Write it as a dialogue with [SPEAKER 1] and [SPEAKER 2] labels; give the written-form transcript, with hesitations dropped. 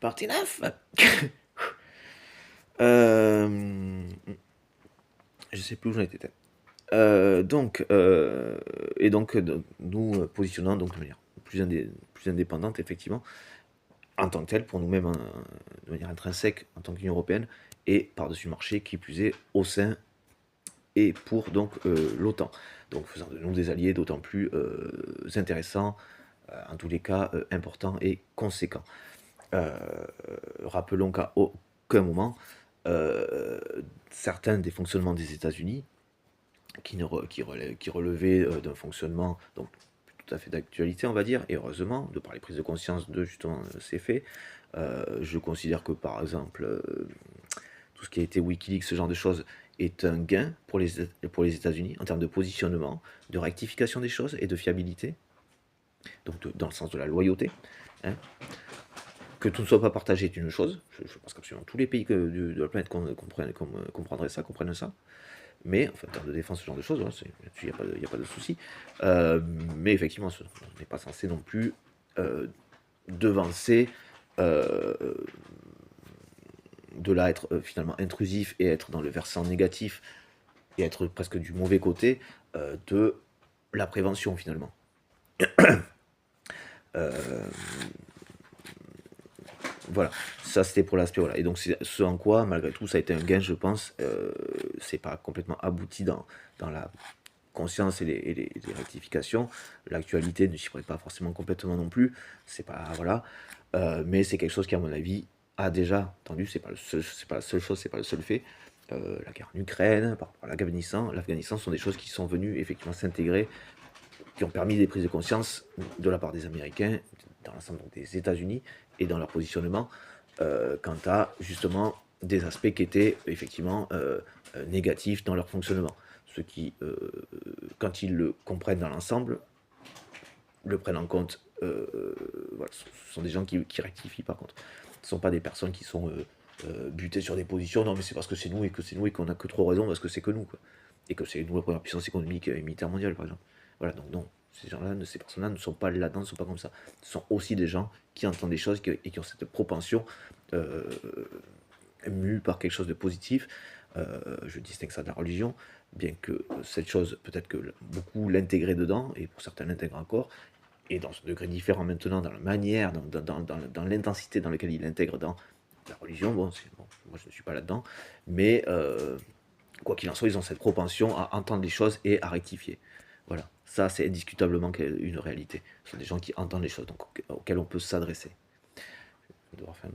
[SPEAKER 1] Partie 9. Euh, je sais plus où j'en étais. Nous positionnons donc de manière plus indépendante, effectivement, en tant que telle, pour nous-mêmes, hein, de manière intrinsèque, en tant qu'Union européenne, et par-dessus le marché, qui plus est, au sein et pour donc l'OTAN. Donc faisant de nous des alliés d'autant plus intéressants, en tous les cas importants et conséquents. Euh, Rappelons qu'à aucun moment, euh, certains des fonctionnements des États-Unis, qui relevaient d'un fonctionnement donc, tout à fait d'actualité, on va dire, et heureusement, de par les prises de conscience de justement ces faits, je considère que par exemple, tout ce qui a été Wikileaks, ce genre de choses, est un gain pour les États-Unis en termes de positionnement, de rectification des choses et de fiabilité, donc dans le sens de la loyauté. Hein. Que tout ne soit pas partagé est une chose. Je pense qu'absolument tous les pays de la planète comprendraient ça, comprennent ça. Mais, enfin, en termes de défense, ce genre de choses, ouais, il n'y a pas de souci. Mais effectivement, on n'est pas censé non plus devancer euh, de là être finalement intrusif et être dans le versant négatif et être presque du mauvais côté de la prévention finalement. Euh, Voilà, ça c'était pour l'aspect. Voilà. Et donc, c'est ce en quoi, malgré tout, ça a été un gain, je pense. C'est pas complètement abouti dans la conscience et les rectifications. L'actualité ne s'y prête pas forcément complètement non plus. C'est pas. Voilà. Mais c'est quelque chose qui, à mon avis, a déjà entendu. C'est pas la seule chose, c'est pas le seul fait. La guerre en Ukraine, par rapport à l'Afghanistan sont des choses qui sont venues effectivement s'intégrer, qui ont permis des prises de conscience de la part des Américains, dans l'ensemble des États-Unis, et dans leur positionnement, quant à justement des aspects qui étaient effectivement négatifs dans leur fonctionnement. Ceux qui, quand ils le comprennent dans l'ensemble, le prennent en compte. Voilà, ce sont des gens qui rectifient par contre. Ce ne sont pas des personnes qui sont butées sur des positions. Non, mais c'est parce que c'est nous et que c'est nous et qu'on a que trop raison parce que c'est que nous. Quoi. Et que c'est nous la première puissance économique et militaire mondiale, par exemple. Voilà, donc non, ces gens-là, ces personnes-là ne sont pas là-dedans, ne sont pas comme ça. Ce sont aussi des gens qui entendent des choses et qui ont cette propension euh, mue par quelque chose de positif. Je distingue ça de la religion, bien que cette chose, peut-être que beaucoup l'intégraient dedans, et pour certains l'intègrent encore, et dans ce degré différent maintenant, dans la manière, dans l'intensité dans laquelle il intègre dans la religion, bon, moi je ne suis pas là-dedans, mais quoi qu'il en soit, ils ont cette propension à entendre les choses et à rectifier. Voilà, ça c'est indiscutablement une réalité. Ce sont des gens qui entendent les choses, donc auxquels on peut s'adresser. Je vais devoir faire